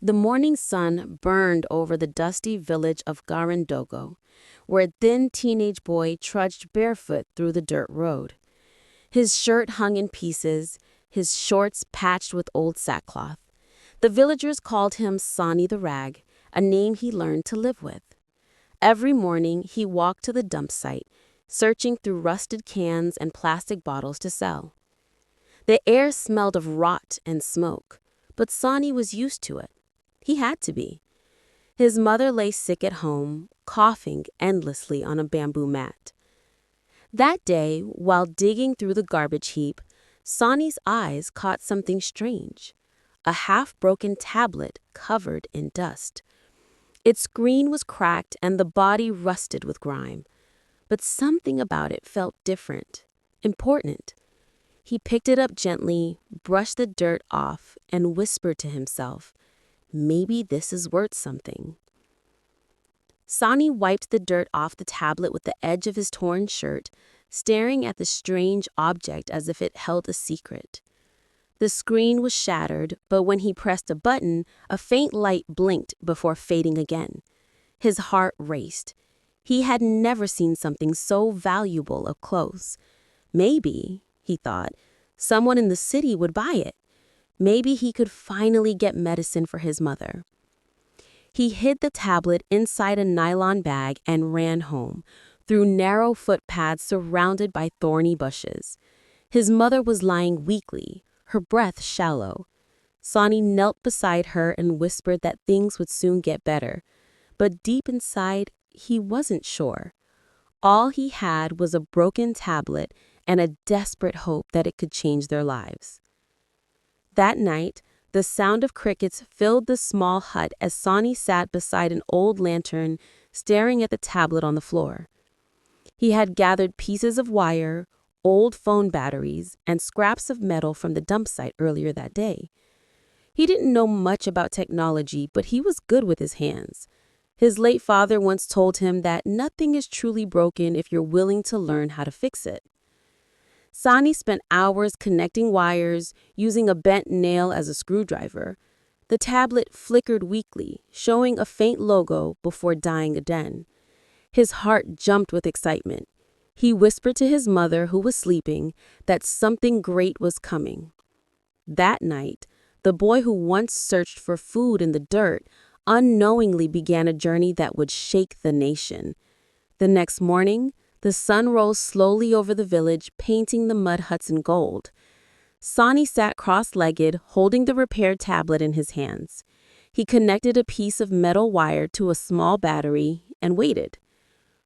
The morning sun burned over the dusty village of Garandogo, where a thin teenage boy trudged barefoot through the dirt road. His shirt hung in pieces, his shorts patched with old sackcloth. The villagers called him Sani the Rag, a name he learned to live with. Every morning he walked to the dump site, searching through rusted cans and plastic bottles to sell. The air smelled of rot and smoke, but Sani was used to it. He had to be. His mother lay sick at home, coughing endlessly on a bamboo mat. That day, while digging through the garbage heap, Sani's eyes caught something strange. A half-broken tablet covered in dust. Its screen was cracked and the body rusted with grime. But something about it felt different, important. He picked it up gently, brushed the dirt off, and whispered to himself, "Maybe this is worth something." Sani wiped the dirt off the tablet with the edge of his torn shirt, staring at the strange object as if it held a secret. The screen was shattered, but when he pressed a button, a faint light blinked before fading again. His heart raced. He had never seen something so valuable up close. Maybe, he thought, someone in the city would buy it. Maybe he could finally get medicine for his mother. He hid the tablet inside a nylon bag and ran home, through narrow footpaths surrounded by thorny bushes. His mother was lying weakly, her breath shallow. Sani knelt beside her and whispered that things would soon get better. But deep inside, he wasn't sure. All he had was a broken tablet and a desperate hope that it could change their lives. That night, the sound of crickets filled the small hut as Sani sat beside an old lantern, staring at the tablet on the floor. He had gathered pieces of wire, old phone batteries, and scraps of metal from the dump site earlier that day. He didn't know much about technology, but he was good with his hands. His late father once told him that nothing is truly broken if you're willing to learn how to fix it. Sani spent hours connecting wires, using a bent nail as a screwdriver. The tablet flickered weakly, showing a faint logo before dying again. His heart jumped with excitement. He whispered to his mother, who was sleeping, that something great was coming. That night, the boy who once searched for food in the dirt unknowingly began a journey that would shake the nation. The next morning, the sun rose slowly over the village, painting the mud huts in gold. Sani sat cross-legged, holding the repaired tablet in his hands. He connected a piece of metal wire to a small battery and waited.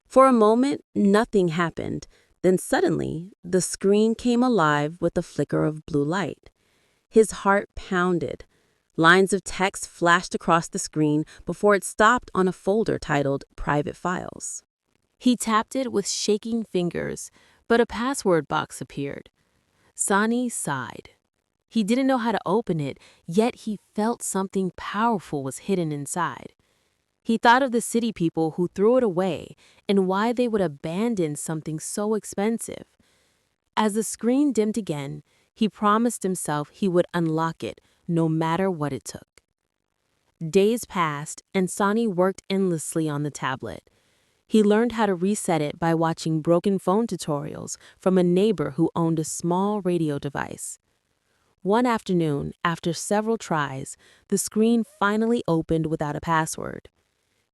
For a moment, nothing happened. Then suddenly, the screen came alive with a flicker of blue light. His heart pounded. Lines of text flashed across the screen before it stopped on a folder titled Private Files. He tapped it with shaking fingers, but a password box appeared. Sani sighed. He didn't know how to open it, yet he felt something powerful was hidden inside. He thought of the city people who threw it away and why they would abandon something so expensive. As the screen dimmed again, he promised himself he would unlock it, no matter what it took. Days passed, and Sani worked endlessly on the tablet. He learned how to reset it by watching broken phone tutorials from a neighbor who owned a small radio device. One afternoon, after several tries, the screen finally opened without a password.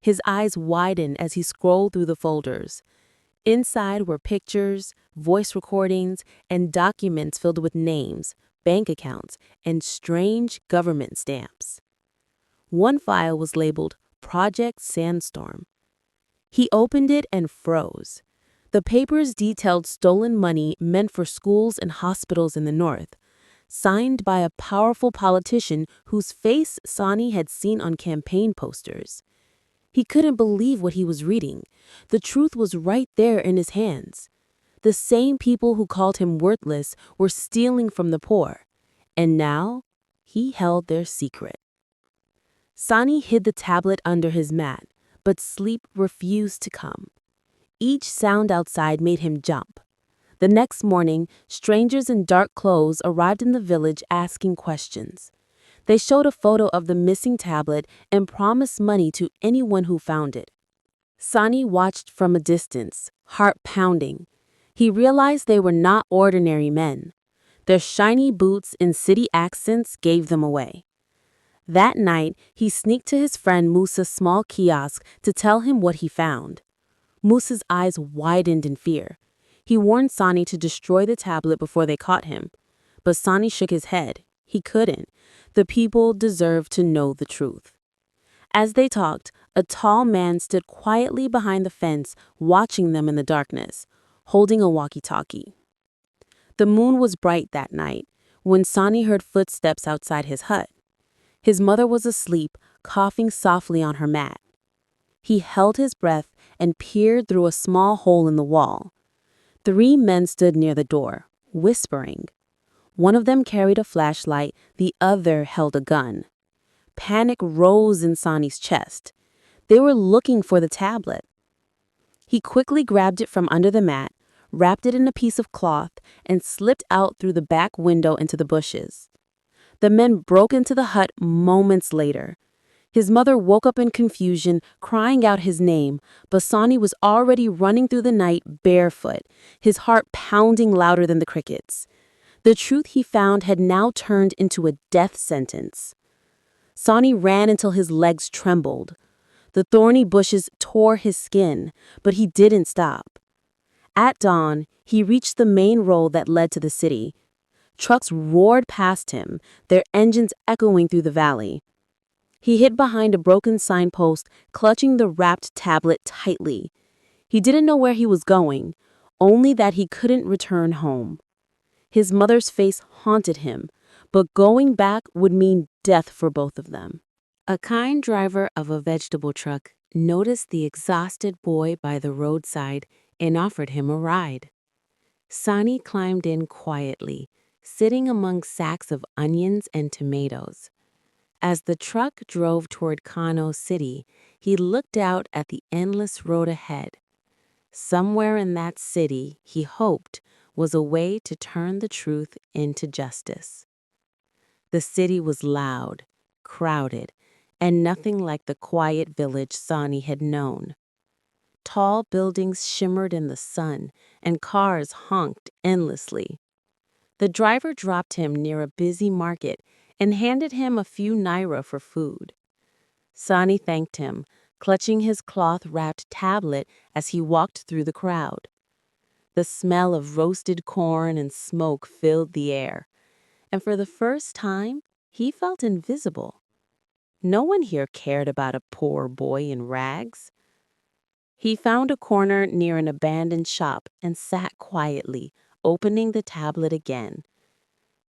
His eyes widened as he scrolled through the folders. Inside were pictures, voice recordings, and documents filled with names, bank accounts, and strange government stamps. One file was labeled Project Sandstorm. He opened it and froze. The papers detailed stolen money meant for schools and hospitals in the north, signed by a powerful politician whose face Sani had seen on campaign posters. He couldn't believe what he was reading. The truth was right there in his hands. The same people who called him worthless were stealing from the poor, and now he held their secret. Sani hid the tablet under his mat, but sleep refused to come. Each sound outside made him jump. The next morning, strangers in dark clothes arrived in the village asking questions. They showed a photo of the missing tablet and promised money to anyone who found it. Sani watched from a distance, heart pounding. He realized they were not ordinary men. Their shiny boots and city accents gave them away. That night, he sneaked to his friend Musa's small kiosk to tell him what he found. Musa's eyes widened in fear. He warned Sani to destroy the tablet before they caught him. But Sani shook his head. He couldn't. The people deserved to know the truth. As they talked, a tall man stood quietly behind the fence, watching them in the darkness, holding a walkie-talkie. The moon was bright that night when Sani heard footsteps outside his hut. His mother was asleep, coughing softly on her mat. He held his breath and peered through a small hole in the wall. 3 men stood near the door, whispering. One of them carried a flashlight, the other held a gun. Panic rose in Sani's chest. They were looking for the tablet. He quickly grabbed it from under the mat, wrapped it in a piece of cloth, and slipped out through the back window into the bushes. The men broke into the hut moments later. His mother woke up in confusion, crying out his name, but Sani was already running through the night barefoot, his heart pounding louder than the crickets. The truth he found had now turned into a death sentence. Sani ran until his legs trembled. The thorny bushes tore his skin, but he didn't stop. At dawn, he reached the main road that led to the city. Trucks roared past him, their engines echoing through the valley. He hid behind a broken signpost, clutching the wrapped tablet tightly. He didn't know where he was going, only that he couldn't return home. His mother's face haunted him, but going back would mean death for both of them. A kind driver of a vegetable truck noticed the exhausted boy by the roadside and offered him a ride. Sani climbed in quietly, sitting among sacks of onions and tomatoes. As the truck drove toward Kano City, he looked out at the endless road ahead. Somewhere in that city, he hoped, was a way to turn the truth into justice. The city was loud, crowded, and nothing like the quiet village Sani had known. Tall buildings shimmered in the sun, and cars honked endlessly. The driver dropped him near a busy market and handed him a few naira for food. Sani thanked him, clutching his cloth-wrapped tablet as he walked through the crowd. The smell of roasted corn and smoke filled the air, and for the first time, he felt invisible. No one here cared about a poor boy in rags. He found a corner near an abandoned shop and sat quietly, opening the tablet again.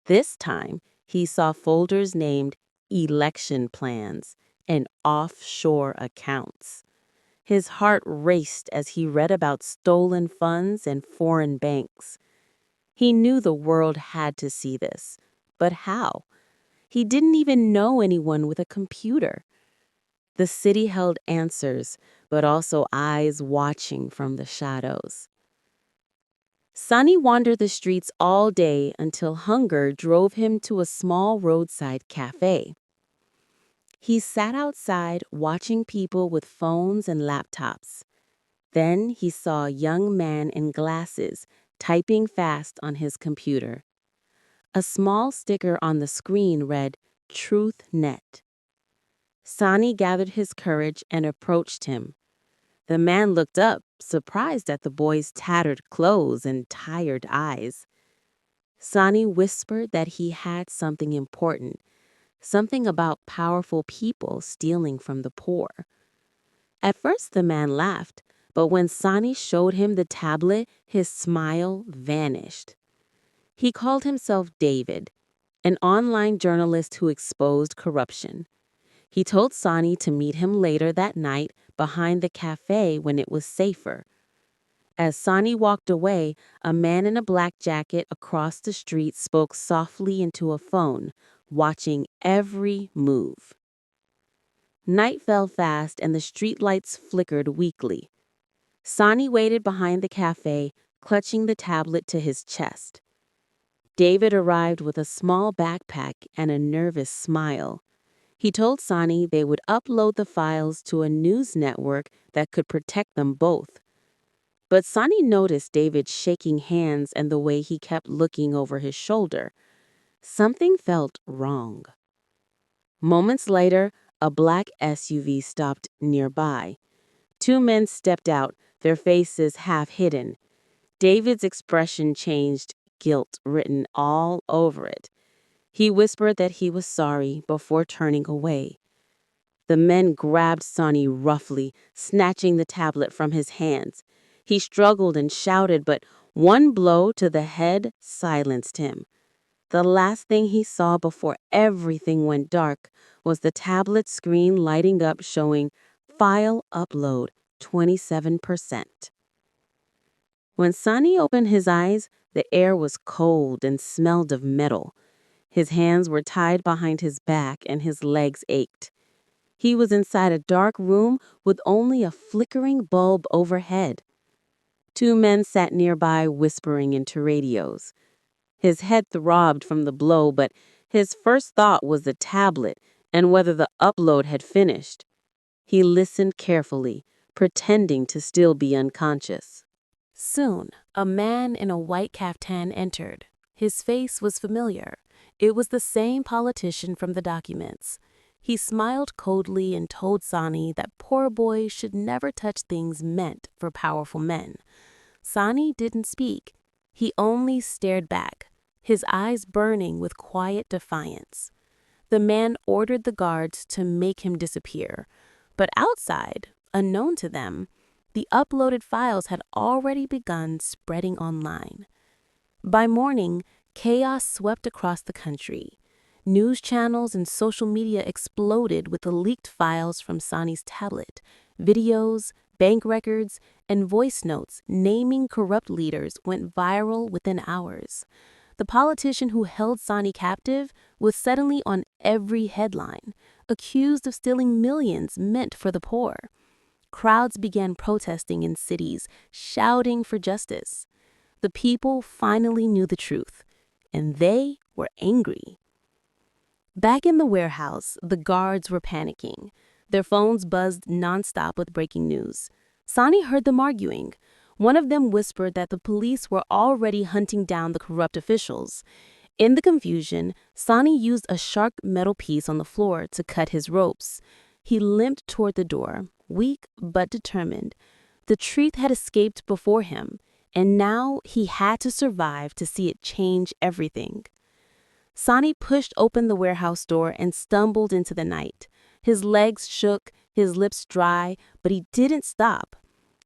This time, he saw folders named election plans and offshore accounts. His heart raced as he read about stolen funds and foreign banks. He knew the world had to see this, but how? He didn't even know anyone with a computer. The city held answers, but also eyes watching from the shadows. Sani wandered the streets all day until hunger drove him to a small roadside cafe. He sat outside watching people with phones and laptops. Then he saw a young man in glasses typing fast on his computer. A small sticker on the screen read, "TruthNet." Sani gathered his courage and approached him. The man looked up, surprised at the boy's tattered clothes and tired eyes. Sani whispered that he had something important, something about powerful people stealing from the poor. At first the man laughed, but when Sani showed him the tablet, his smile vanished. He called himself David, an online journalist who exposed corruption. He told Sani to meet him later that night behind the cafe when it was safer. As Sani walked away, a man in a black jacket across the street spoke softly into a phone, watching every move. Night fell fast and the streetlights flickered weakly. Sani waited behind the cafe, clutching the tablet to his chest. David arrived with a small backpack and a nervous smile. He told Sani they would upload the files to a news network that could protect them both. But Sani noticed David shaking hands and the way he kept looking over his shoulder. Something felt wrong. Moments later, a black SUV stopped nearby. Two men stepped out, their faces half hidden. David's expression changed, guilt written all over it. He whispered that he was sorry before turning away. The men grabbed Sani roughly, snatching the tablet from his hands. He struggled and shouted, but one blow to the head silenced him. The last thing he saw before everything went dark was the tablet screen lighting up showing File Upload 27%. When Sani opened his eyes, the air was cold and smelled of metal. His hands were tied behind his back and his legs ached. He was inside a dark room with only a flickering bulb overhead. Two men sat nearby whispering into radios. His head throbbed from the blow, but his first thought was the tablet and whether the upload had finished. He listened carefully, pretending to still be unconscious. Soon, a man in a white caftan entered. His face was familiar. It was the same politician from the documents. He smiled coldly and told Sani that poor boys should never touch things meant for powerful men. Sani didn't speak. He only stared back, his eyes burning with quiet defiance. The man ordered the guards to make him disappear. But outside, unknown to them, the uploaded files had already begun spreading online. By morning, chaos swept across the country. News channels and social media exploded with the leaked files from Sani's tablet, videos, bank records, and voice notes naming corrupt leaders went viral within hours. The politician who held Sani captive was suddenly on every headline, accused of stealing millions meant for the poor. Crowds began protesting in cities, shouting for justice. The people finally knew the truth, and they were angry. Back in the warehouse, the guards were panicking. Their phones buzzed nonstop with breaking news. Sani heard them arguing. One of them whispered that the police were already hunting down the corrupt officials. In the confusion, Sani used a sharp metal piece on the floor to cut his ropes. He limped toward the door, weak but determined. The truth had escaped before him, and now he had to survive to see it change everything. Sani pushed open the warehouse door and stumbled into the night. His legs shook, his lips dry, but he didn't stop.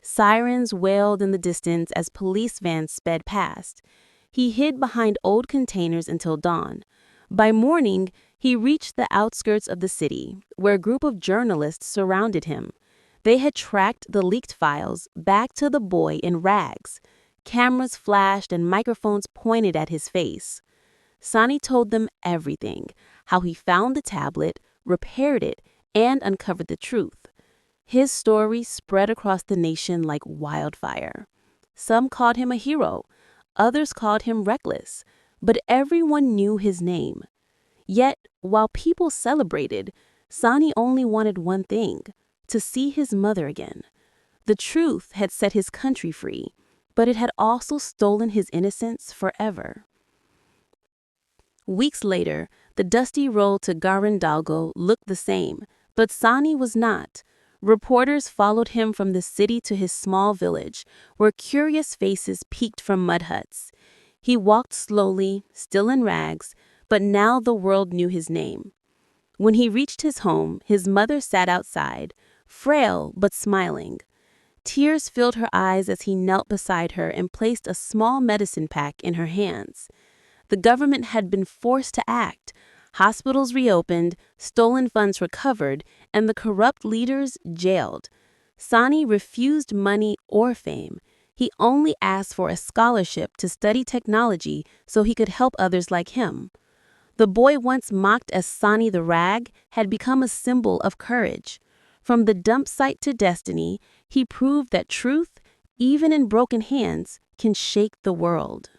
Sirens wailed in the distance as police vans sped past. He hid behind old containers until dawn. By morning, he reached the outskirts of the city, where a group of journalists surrounded him. They had tracked the leaked files back to the boy in rags. Cameras flashed and microphones pointed at his face. Sani told them everything, how he found the tablet, repaired it, and uncovered the truth. His story spread across the nation like wildfire. Some called him a hero, others called him reckless, but everyone knew his name. Yet, while people celebrated, Sani only wanted one thing, to see his mother again. The truth had set his country free, but it had also stolen his innocence forever. Weeks later, the dusty road to Garandalgo looked the same, but Sani was not. Reporters followed him from the city to his small village, where curious faces peeked from mud huts. He walked slowly, still in rags, but now the world knew his name. When he reached his home, his mother sat outside, frail but smiling. Tears filled her eyes as he knelt beside her and placed a small medicine pack in her hands. The government had been forced to act. Hospitals reopened, stolen funds recovered, and the corrupt leaders jailed. Sani refused money or fame. He only asked for a scholarship to study technology so he could help others like him. The boy once mocked as Sani the Rag had become a symbol of courage. From the dump site to destiny, he proved that truth, even in broken hands, can shake the world.